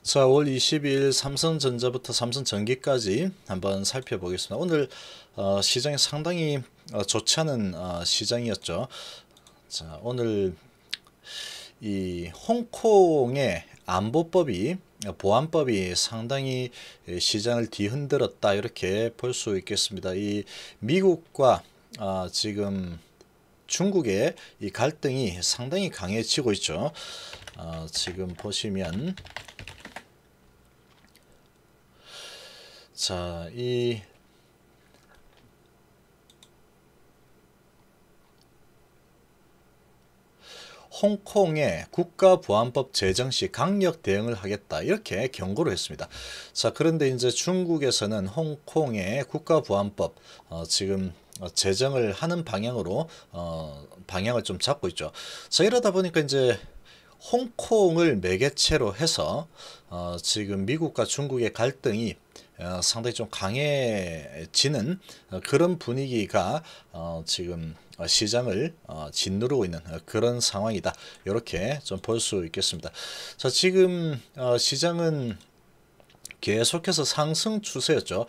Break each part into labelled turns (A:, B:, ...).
A: 자, 5월 22일 삼성전자부터 삼성전기까지 한번 살펴보겠습니다. 오늘 시장이 상당히 좋지 않은 시장이었죠. 자, 오늘 이 홍콩의 안보법이 보안법이 상당히 시장을 뒤흔들었다 이렇게 볼 수 있겠습니다. 이 미국과 지금 중국의 이 갈등이 상당히 강해지고 있죠. 지금 보시면 자, 이 홍콩의 국가보안법 제정 시 강력 대응을 하겠다 이렇게 경고를 했습니다. 자, 그런데 이제 중국에서는 홍콩의 국가보안법 지금 제정을 하는 방향으로 방향을 좀 잡고 있죠. 자, 이러다 보니까 이제 홍콩을 매개체로 해서 지금 미국과 중국의 갈등이 상당히 좀 강해지는 그런 분위기가 지금 시장을 짓누르고 있는 그런 상황이다. 이렇게 좀 볼 수 있겠습니다. 자, 지금 시장은 계속해서 상승 추세였죠.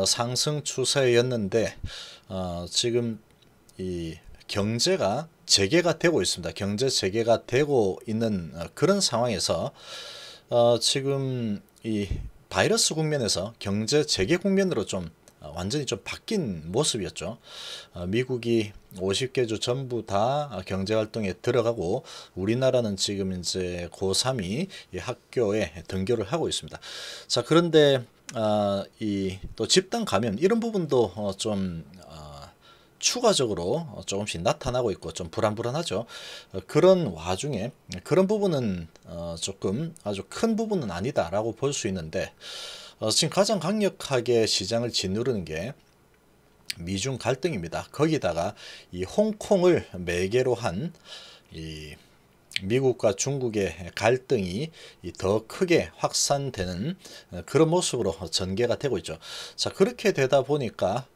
A: 상승 추세였는데 지금 이 경제가 재개가 되고 있습니다. 경제 재개가 되고 있는 그런 상황에서 지금 이 바이러스 국면에서 경제 재개 국면으로 좀 완전히 좀 바뀐 모습이었죠. 미국이 50개 주 전부 다 경제 활동에 들어가고 우리나라는 지금 이제 고3이 학교에 등교를 하고 있습니다. 자, 그런데 이 또 집단 감염 이런 부분도 좀 추가적으로 조금씩 나타나고 있고 좀 불안불안하죠. 그런 와중에 그런 부분은 조금 아주 큰 부분은 아니다라고 볼 수 있는데 지금 가장 강력하게 시장을 짓누르는 게 미중 갈등입니다. 거기다가 이 홍콩을 매개로 한 이 미국과 중국의 갈등이 더 크게 확산되는 그런 모습으로 전개가 되고 있죠. 자, 그렇게 되다 보니까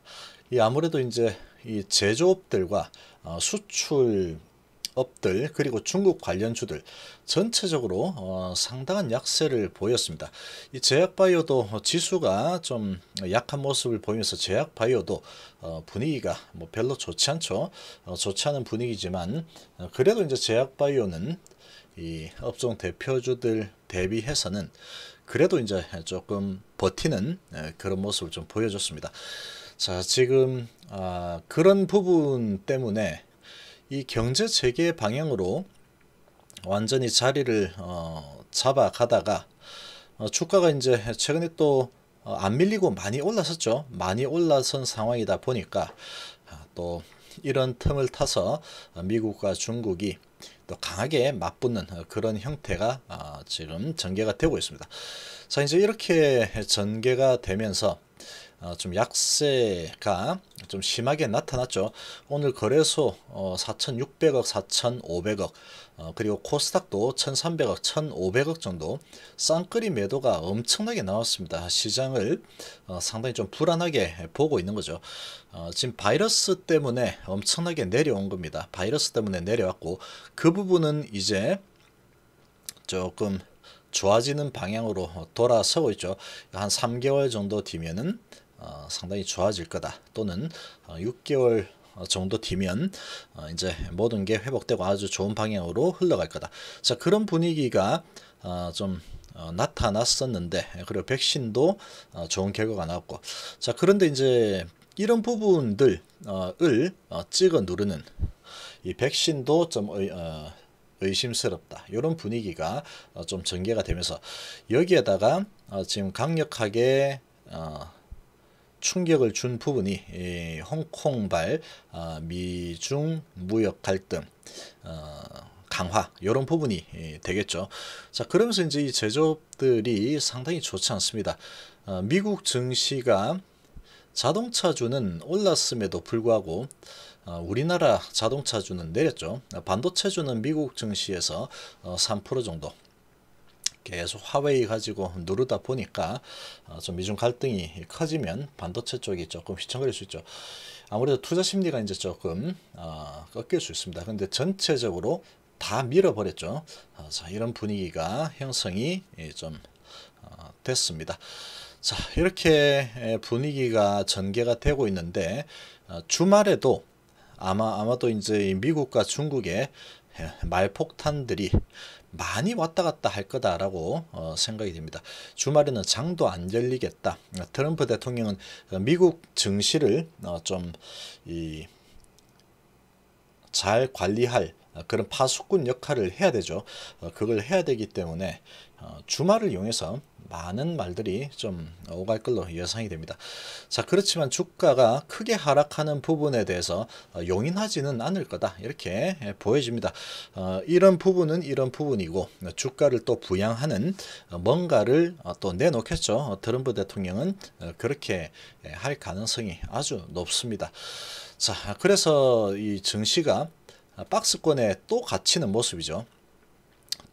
A: 아무래도 이제 이 제조업들과 수출업들 그리고 중국 관련주들 전체적으로 상당한 약세를 보였습니다. 이 제약바이오도 지수가 좀 약한 모습을 보이면서 제약바이오도 분위기가 뭐 별로 좋지 않죠. 좋지 않은 분위기지만 그래도 이제 제약바이오는 이 업종 대표주들 대비해서는 그래도 이제 조금 버티는 그런 모습을 좀 보여줬습니다. 자, 지금 그런 부분 때문에 이 경제 재개 방향으로 완전히 자리를 잡아가다가 주가가 이제 최근에 또 안 밀리고 많이 올랐었죠. 많이 올라선 상황이다 보니까 또 이런 틈을 타서 미국과 중국이 또 강하게 맞붙는 그런 형태가 지금 전개가 되고 있습니다. 자, 이제 이렇게 전개가 되면서 좀 약세가 좀 심하게 나타났죠. 오늘 거래소 4,600억, 4,500억 그리고 코스닥도 1,300억, 1,500억 정도 쌍끌이 매도가 엄청나게 나왔습니다. 시장을 상당히 좀 불안하게 보고 있는 거죠. 지금 바이러스 때문에 엄청나게 내려온 겁니다. 바이러스 때문에 내려왔고 그 부분은 이제 조금 좋아지는 방향으로 돌아서고 있죠. 한 3개월 정도 뒤면은 상당히 좋아질 거다. 또는 6개월 정도 뒤면 이제 모든 게 회복되고 아주 좋은 방향으로 흘러갈 거다. 자, 그런 분위기가 좀 나타났었는데 그리고 백신도 좋은 결과가 나왔고 자, 그런데 이제 이런 부분들을 찍어 누르는 이 백신도 좀 의심스럽다. 이런 분위기가 좀 전개가 되면서 여기에다가 지금 강력하게 충격을 준 부분이 홍콩발 미중 무역 갈등 강화 이런 부분이 되겠죠. 자, 그러면서 이제 이 제조업들이 상당히 좋지 않습니다. 미국 증시가 자동차주는 올랐음에도 불구하고 우리나라 자동차주는 내렸죠. 반도체주는 미국 증시에서 3% 정도 계속 화웨이 가지고 누르다 보니까 좀 미중 갈등이 커지면 반도체 쪽이 조금 휘청거릴 수 있죠. 아무래도 투자 심리가 이제 조금 꺾일 수 있습니다. 근데 전체적으로 다 밀어버렸죠. 자, 이런 분위기가 형성이 좀 됐습니다. 자, 이렇게 분위기가 전개가 되고 있는데 주말에도 아마도 이제 미국과 중국의 말폭탄들이 많이 왔다 갔다 할 거다라고 생각이 됩니다. 주말에는 장도 안 열리겠다. 트럼프 대통령은 미국 증시를 좀 잘 관리할 그런 파수꾼 역할을 해야 되죠. 그걸 해야 되기 때문에 주말을 이용해서 많은 말들이 좀 오갈 걸로 예상이 됩니다. 자, 그렇지만 주가가 크게 하락하는 부분에 대해서 용인하지는 않을 거다 이렇게 보여집니다. 이런 부분은 이런 부분이고 주가를 또 부양하는 뭔가를 또 내놓겠죠. 트럼프 대통령은 그렇게 할 가능성이 아주 높습니다. 자, 그래서 이 증시가 박스권에 또 갇히는 모습이죠.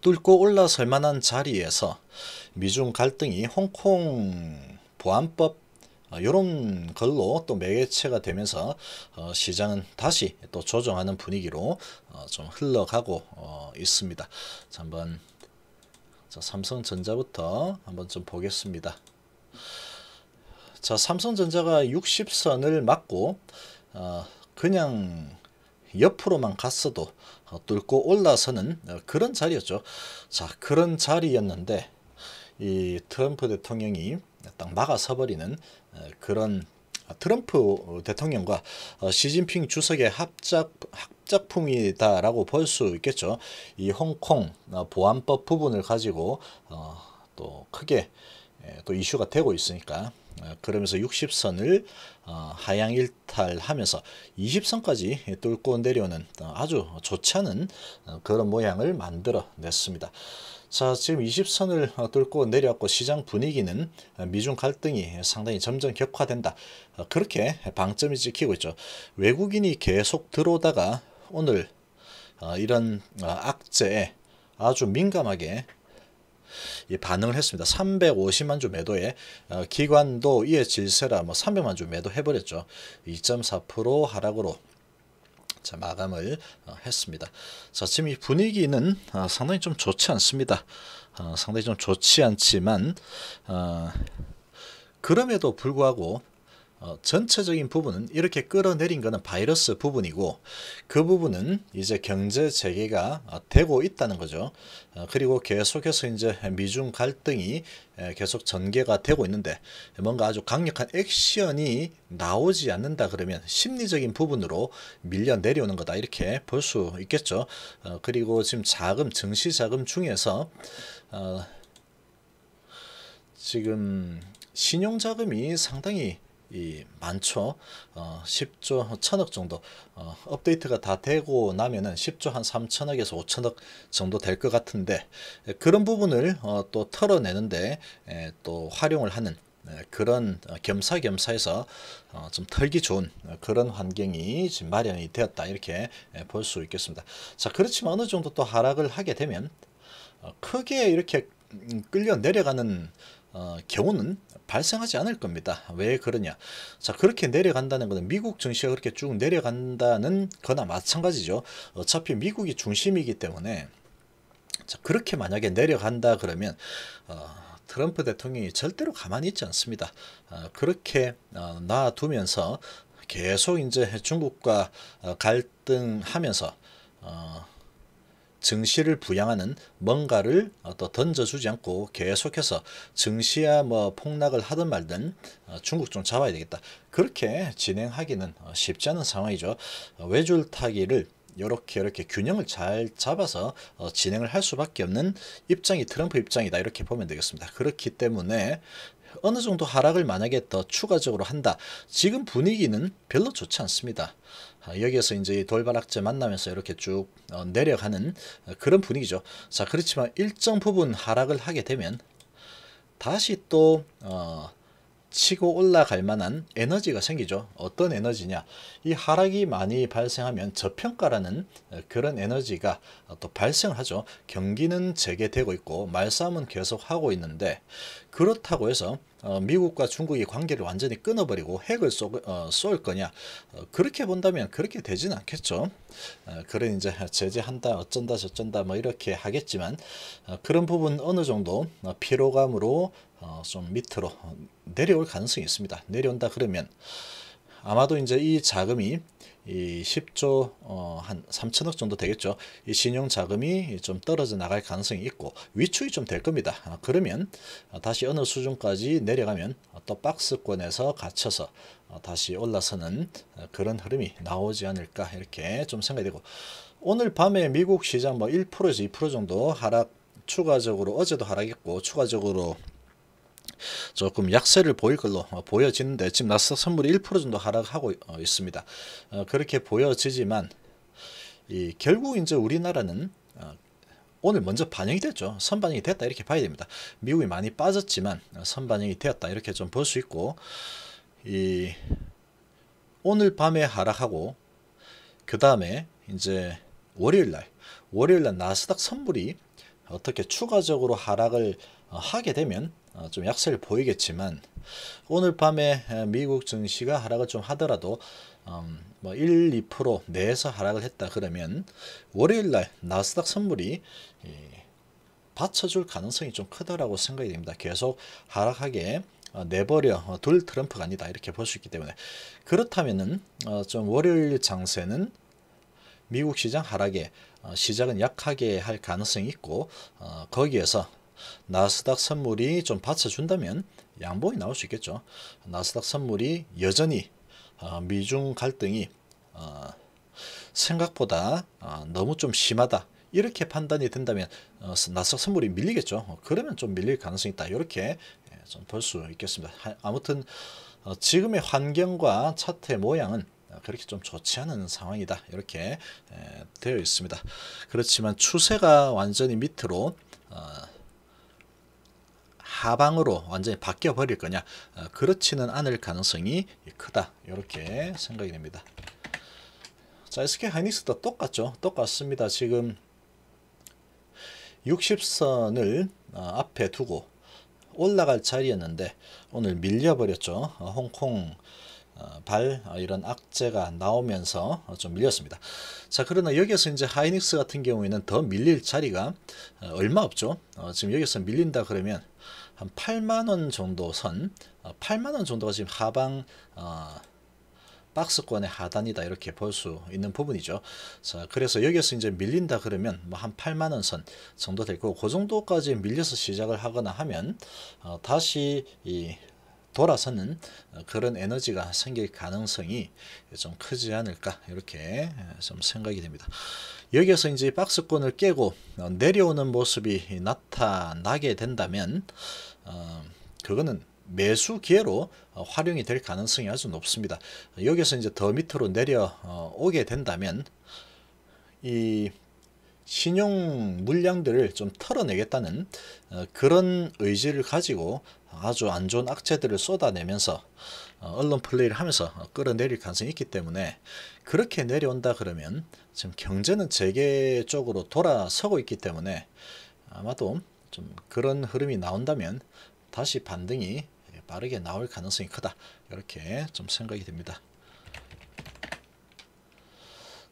A: 뚫고 올라설 만한 자리에서 미중 갈등이 홍콩 보안법 이런 걸로 또 매개체가 되면서 시장은 다시 또 조정하는 분위기로 좀 흘러가고 있습니다. 자, 한번 삼성전자부터 한번 좀 보겠습니다. 자, 삼성전자가 60선을 맞고 그냥 옆으로만 갔어도 뚫고 올라서는 그런 자리였죠. 자, 그런 자리였는데 이 트럼프 대통령이 딱 막아서버리는 그런 트럼프 대통령과 시진핑 주석의 합작품이다라고 볼 수 있겠죠. 이 홍콩 보안법 부분을 가지고 또 크게 또 이슈가 되고 있으니까 그러면서 60선을 하향 일탈하면서 20선까지 뚫고 내려오는 아주 좋지 않은 그런 모양을 만들어 냈습니다. 자, 지금 20선을 뚫고 내려왔고 시장 분위기는 미중 갈등이 상당히 점점 격화된다. 그렇게 방점이 찍히고 있죠. 외국인이 계속 들어오다가 오늘 이런 악재에 아주 민감하게 반응을 했습니다. 350만 주 매도에 기관도 이에 질세라 300만 주 매도 해버렸죠. 2.4% 하락으로 자, 마감을 했습니다. 자, 지금 이 분위기는 상당히 좀 좋지 않습니다. 상당히 좀 좋지 않지만 그럼에도 불구하고 전체적인 부분은 이렇게 끌어내린 것은 바이러스 부분이고 그 부분은 이제 경제 재개가 되고 있다는 거죠. 그리고 계속해서 이제 미중 갈등이 계속 전개가 되고 있는데 뭔가 아주 강력한 액션이 나오지 않는다 그러면 심리적인 부분으로 밀려 내려오는 거다 이렇게 볼 수 있겠죠. 그리고 지금 증시 자금 중에서 지금 신용자금이 상당히 많죠. 10조 1000억 정도 업데이트가 다 되고 나면은 10조 한 3000억에서 5000억 정도 될 것 같은데 그런 부분을 또 털어내는데 또 활용을 하는 그런 겸사겸사해서 좀 털기 좋은 그런 환경이 지금 마련이 되었다 이렇게 볼 수 있겠습니다. 자, 그렇지만 어느 정도 또 하락을 하게 되면 크게 이렇게 끌려 내려가는 경우는 발생하지 않을 겁니다. 왜 그러냐? 자, 그렇게 내려간다는 것은 미국 증시가 그렇게 쭉 내려간다는 거나 마찬가지죠. 어차피 미국이 중심이기 때문에 자, 그렇게 만약에 내려간다 그러면 트럼프 대통령이 절대로 가만히 있지 않습니다. 그렇게 놔두면서 계속 이제 중국과 갈등하면서 증시를 부양하는 뭔가를 또 던져주지 않고 계속해서 증시야 뭐 폭락을 하든 말든 중국 좀 잡아야 되겠다. 그렇게 진행하기는 쉽지 않은 상황이죠. 외줄타기를 이렇게 균형을 잘 잡아서 진행을 할 수밖에 없는 입장이 트럼프 입장이다 이렇게 보면 되겠습니다. 그렇기 때문에 어느 정도 하락을 만약에 더 추가적으로 한다. 지금 분위기는 별로 좋지 않습니다. 여기에서 이제 돌발악재 만나면서 이렇게 쭉 내려가는 그런 분위기죠. 자, 그렇지만 일정 부분 하락을 하게 되면 다시 또 치고 올라갈 만한 에너지가 생기죠. 어떤 에너지냐? 이 하락이 많이 발생하면 저평가라는 그런 에너지가 또 발생을 하죠. 경기는 재개되고 있고 말싸움은 계속 하고 있는데, 그렇다고 해서 미국과 중국이 관계를 완전히 끊어버리고 핵을 쏠 거냐, 그렇게 본다면 그렇게 되지는 않겠죠. 그래 이제 제재한다 어쩐다 저쩐다 뭐 이렇게 하겠지만, 그런 부분 어느 정도 피로감으로 좀 밑으로 내려올 가능성이 있습니다. 내려온다 그러면 아마도 이제 이 자금이 이 10조 한 3천억 정도 되겠죠. 이 신용 자금이 좀 떨어져 나갈 가능성이 있고 위축이 좀 될 겁니다. 그러면 다시 어느 수준까지 내려가면 또 박스권에서 갇혀서 다시 올라서는 그런 흐름이 나오지 않을까, 이렇게 좀 생각이 되고, 오늘 밤에 미국 시장 뭐 1%에서 2% 정도 하락, 추가적으로 어제도 하락했고 추가적으로 조금 약세를 보일 걸로 보여지는데, 지금 나스닥 선물이 1% 정도 하락하고 있습니다. 그렇게 보여지지만 결국 이제 우리나라는 오늘 먼저 반영이 됐죠. 선반영이 됐다 이렇게 봐야 됩니다. 미국이 많이 빠졌지만 선반영이 되었다 이렇게 좀 볼 수 있고, 오늘 밤에 하락하고 그 다음에 이제 월요일날 나스닥 선물이 어떻게 추가적으로 하락을 하게 되면 좀 약세를 보이겠지만, 오늘 밤에 미국 증시가 하락을 좀 하더라도 뭐 1, 2% 내에서 하락을 했다 그러면 월요일날 나스닥 선물이 받쳐줄 가능성이 좀 크다라고 생각이 됩니다. 계속 하락하게 내버려 둘 트럼프가 아니다 이렇게 볼 수 있기 때문에, 그렇다면은 좀 월요일 장세는 미국 시장 하락에 시작은 약하게 할 가능성이 있고, 거기에서 나스닥 선물이 좀 받쳐준다면 양봉이 나올 수 있겠죠. 나스닥 선물이 여전히 미중 갈등이 생각보다 너무 좀 심하다 이렇게 판단이 된다면 나스닥 선물이 밀리겠죠. 그러면 좀 밀릴 가능성이 있다 이렇게 좀 볼 수 있겠습니다. 아무튼 지금의 환경과 차트의 모양은 그렇게 좀 좋지 않은 상황이다 이렇게 되어 있습니다. 그렇지만 추세가 완전히 밑으로 하방으로 완전히 바뀌어 버릴 거냐, 그렇지는 않을 가능성이 크다 이렇게 생각이 됩니다. 자, SK 하이닉스도 똑같습니다. 지금 60선을 앞에 두고 올라갈 자리였는데 오늘 밀려버렸죠. 홍콩 이런 악재가 나오면서 좀 밀렸습니다. 자, 그러나 여기서 이제 하이닉스 같은 경우에는 더 밀릴 자리가 얼마 없죠. 지금 여기서 밀린다 그러면 한 8만원 정도 8만원 정도가 지금 하방 박스권의 하단이다 이렇게 볼 수 있는 부분이죠. 자, 그래서 여기서 이제 밀린다 그러면 뭐 한 8만원 선 정도 될 거고, 그 정도까지 밀려서 시작을 하거나 하면 다시 돌아서는 그런 에너지가 생길 가능성이 좀 크지 않을까 이렇게 좀 생각이 됩니다. 여기에서 이제 박스권을 깨고 내려오는 모습이 나타나게 된다면 그거는 매수 기회로 활용이 될 가능성이 아주 높습니다. 여기서 이제 더 밑으로 내려오게 된다면 이 신용 물량들을 좀 털어내겠다는 그런 의지를 가지고 아주 안 좋은 악재들을 쏟아내면서 언론 플레이를 하면서 끌어내릴 가능성이 있기 때문에, 그렇게 내려온다 그러면 지금 경제는 재개 쪽으로 돌아서고 있기 때문에 아마도 좀 그런 흐름이 나온다면 다시 반등이 빠르게 나올 가능성이 크다 이렇게 좀 생각이 됩니다.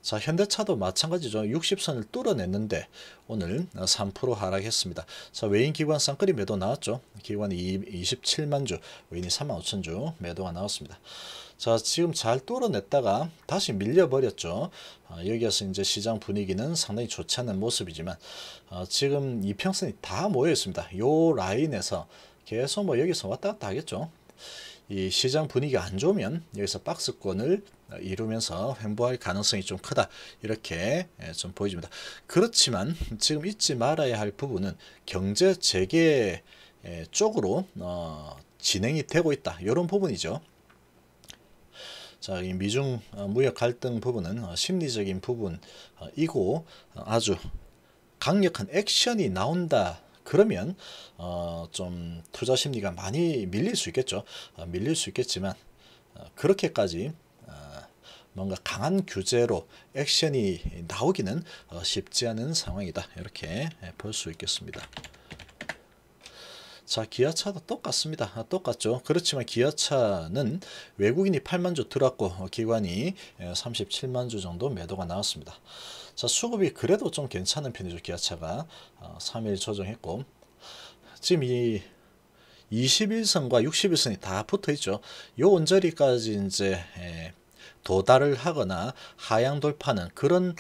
A: 자, 현대차도 마찬가지죠. 60선을 뚫어냈는데 오늘 3% 하락했습니다. 자, 외인 기관 쌍끌이 매도 나왔죠. 기관이 27만 주, 외인이 3만 5천 주 매도가 나왔습니다. 자, 지금 잘 뚫어냈다가 다시 밀려버렸죠. 여기에서 이제 시장 분위기는 상당히 좋지 않은 모습이지만 지금 이평선이 다 모여 있습니다. 요 라인에서 계속 뭐 여기서 왔다 갔다 하겠죠. 이 시장 분위기가 안 좋으면 여기서 박스권을 이루면서 횡보할 가능성이 좀 크다 이렇게 좀 보여집니다. 그렇지만 지금 잊지 말아야 할 부분은 경제 재개 쪽으로 진행이 되고 있다 이런 부분이죠. 자, 이 미중 무역 갈등 부분은 심리적인 부분이고 아주 강력한 액션이 나온다 그러면 좀 투자 심리가 많이 밀릴 수 있겠죠. 밀릴 수 있겠지만 그렇게까지 뭔가 강한 규제로 액션이 나오기는 쉽지 않은 상황이다. 이렇게 볼 수 있겠습니다. 자, 기아차도 똑같습니다. 똑같죠. 그렇지만 기아차는 외국인이 8만 주 들어왔고 기관이 37만 주 정도 매도가 나왔습니다. 자, 수급이 그래도 좀 괜찮은 편이죠. 기아차가 3일 조정했고 지금 이 21선과 61선이 다 붙어 있죠. 요 언저리까지 이제 도달을 하거나 하향 돌파는 그런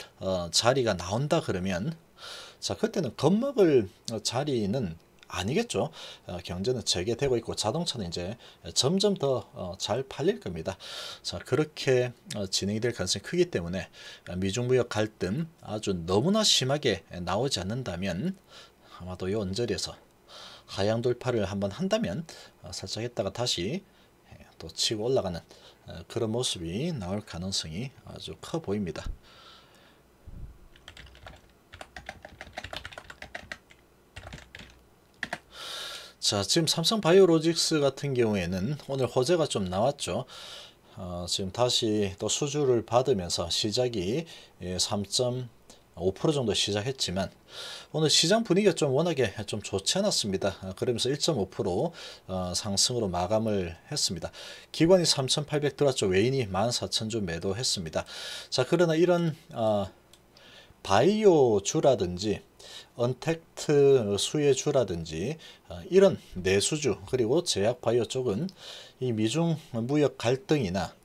A: 자리가 나온다 그러면 자, 그때는 겁먹을 자리는 아니겠죠. 경제는 재개되고 있고 자동차는 이제 점점 더 잘 팔릴 겁니다. 자, 그렇게 진행이 될 가능성이 크기 때문에 미중 무역 갈등 아주 너무나 심하게 나오지 않는다면 아마도 이 언저리에서 하향 돌파를 한번 한다면 살짝 했다가 다시 또 치고 올라가는 그런 모습이 나올 가능성이 아주 커 보입니다. 자, 지금 삼성바이오로직스 같은 경우에는 오늘 호재가 좀 나왔죠. 지금 다시 또 수주를 받으면서 시작이 3.5% 정도 시작했지만 오늘 시장 분위기가 좀 워낙에 좀 좋지 않았습니다. 그러면서 1.5% 상승으로 마감을 했습니다. 기관이 3,800 들어왔죠. 외인이 14,000주 매도했습니다. 자, 그러나 이런 바이오주라든지 언택트 수혜주라든지 이런 내수주 그리고 제약바이오 쪽은 이 미중 무역 갈등이나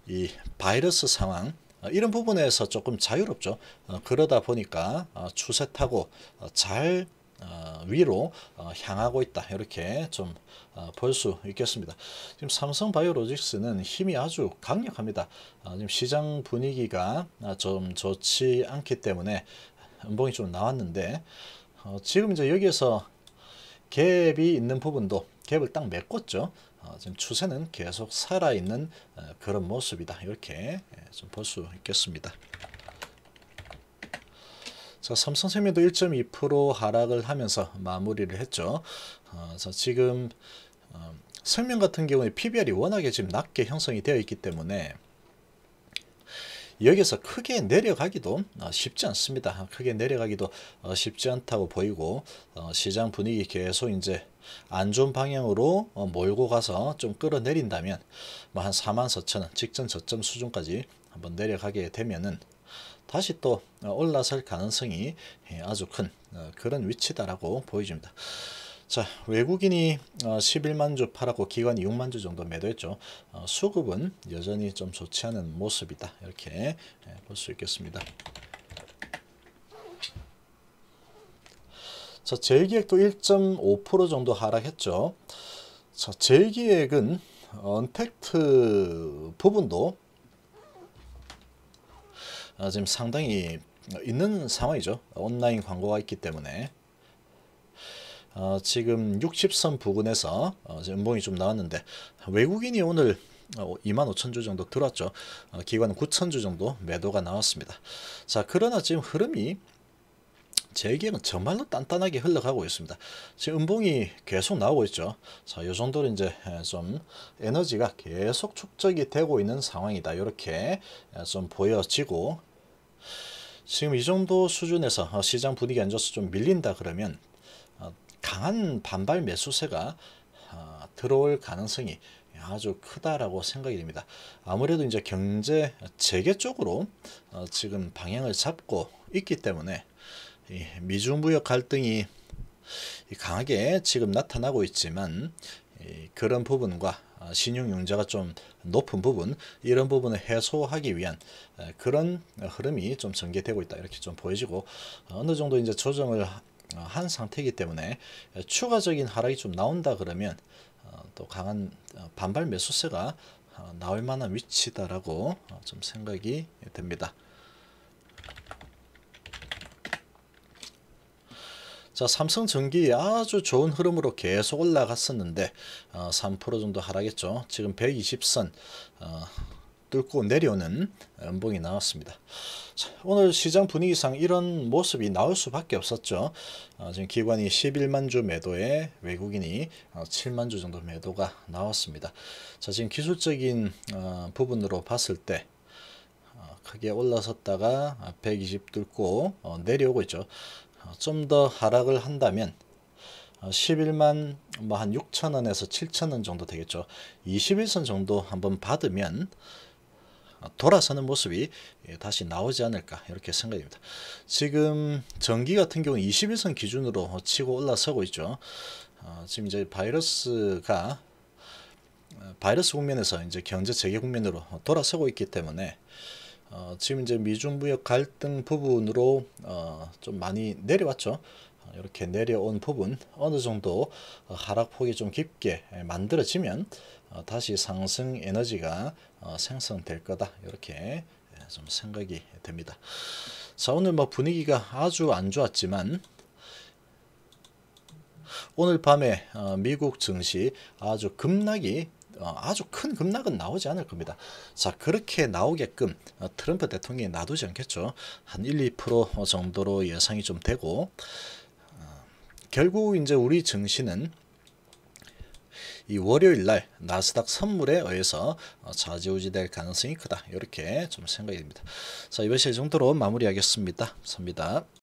A: 이 바이러스 상황 이런 부분에서 조금 자유롭죠. 그러다 보니까 추세 타고 잘 위로 향하고 있다. 이렇게 좀 볼 수 있겠습니다. 지금 삼성바이오로직스는 힘이 아주 강력합니다. 지금 시장 분위기가 좀 좋지 않기 때문에 음봉이 좀 나왔는데 지금 이제 여기에서 갭이 있는 부분도 갭을 딱 메꿨죠. 지금 추세는 계속 살아있는 그런 모습이다. 이렇게 좀 볼 수 있겠습니다. 자, 삼성생명도 1.2% 하락을 하면서 마무리를 했죠. 자, 지금 생명 같은 경우에 PBR이 워낙에 지금 낮게 형성이 되어 있기 때문에 여기서 크게 내려가기도 쉽지 않습니다. 크게 내려가기도 쉽지 않다고 보이고 시장 분위기 계속 이제 안 좋은 방향으로 몰고 가서 좀 끌어내린다면 뭐 한 44,000원 직전 저점 수준까지 한번 내려가게 되면은 다시 또 올라설 가능성이 아주 큰 그런 위치다라고 보여집니다. 자, 외국인이 11만 주 팔았고 기관이 6만 주 정도 매도했죠. 수급은 여전히 좀 좋지 않은 모습이다. 이렇게 볼 수 있겠습니다. 자, 제일기획도 1.5% 정도 하락했죠. 자, 제일기획은 언택트 부분도 지금 상당히 있는 상황이죠. 온라인 광고가 있기 때문에 지금 60선 부근에서 음봉이 좀 나왔는데 외국인이 오늘 25,000주 정도 들어왔죠. 기관은 9,000주 정도 매도가 나왔습니다. 자, 그러나 지금 흐름이 제기에는 정말로 단단하게 흘러가고 있습니다. 지금 음봉이 계속 나오고 있죠. 자, 이 정도로 이제 좀 에너지가 계속 축적이 되고 있는 상황이다. 이렇게 좀 보여지고 지금 이 정도 수준에서 시장 분위기 안 좋아서 좀 밀린다 그러면 강한 반발 매수세가 들어올 가능성이 아주 크다라고 생각이 됩니다. 아무래도 이제 경제 재개 쪽으로 지금 방향을 잡고 있기 때문에 이 미중 무역 갈등이 강하게 지금 나타나고 있지만 그런 부분과 신용융자가 좀 높은 부분 이런 부분을 해소하기 위한 그런 흐름이 좀 전개되고 있다. 이렇게 좀 보여지고 어느 정도 이제 조정을 한 상태이기 때문에 추가적인 하락이 좀 나온다 그러면 또 강한 반발 매수세가 나올 만한 위치다라고 좀 생각이 됩니다. 자, 삼성전기 아주 좋은 흐름으로 계속 올라갔었는데 3% 정도 하락했죠. 지금 120선 뚫고 내려오는 음봉이 나왔습니다. 자, 오늘 시장 분위기상 이런 모습이 나올 수밖에 없었죠. 지금 기관이 11만 주 매도에 외국인이 7만 주 정도 매도가 나왔습니다. 자, 지금 기술적인 부분으로 봤을 때 크게 올라섰다가 120 뚫고 내려오고 있죠. 좀 더 하락을 한다면 11만 뭐 한 6천원에서 7천원 정도 되겠죠. 21선 정도 한번 받으면 돌아서는 모습이 다시 나오지 않을까 이렇게 생각됩니다. 지금 전기 같은 경우 21선 기준으로 치고 올라서고 있죠. 지금 이제 바이러스 국면에서 이제 경제 재개 국면으로 돌아서고 있기 때문에 지금 이제 미중 무역 갈등 부분으로 좀 많이 내려왔죠. 이렇게 내려온 부분 어느 정도 하락폭이 좀 깊게 만들어지면 다시 상승 에너지가 생성될 거다 이렇게 좀 생각이 됩니다. 자, 오늘 뭐 분위기가 아주 안 좋았지만 오늘 밤에 미국 증시 아주 큰 급락은 나오지 않을 겁니다. 자, 그렇게 나오게끔 트럼프 대통령이 놔두지 않겠죠. 한 1~2% 정도로 예상이 좀 되고, 결국 이제 우리 증시는 이 월요일 날 나스닥 선물에 의해서 좌지우지 될 가능성이 크다 이렇게 좀 생각이 됩니다. 자, 이번 시간 정도로 마무리하겠습니다. 감사합니다.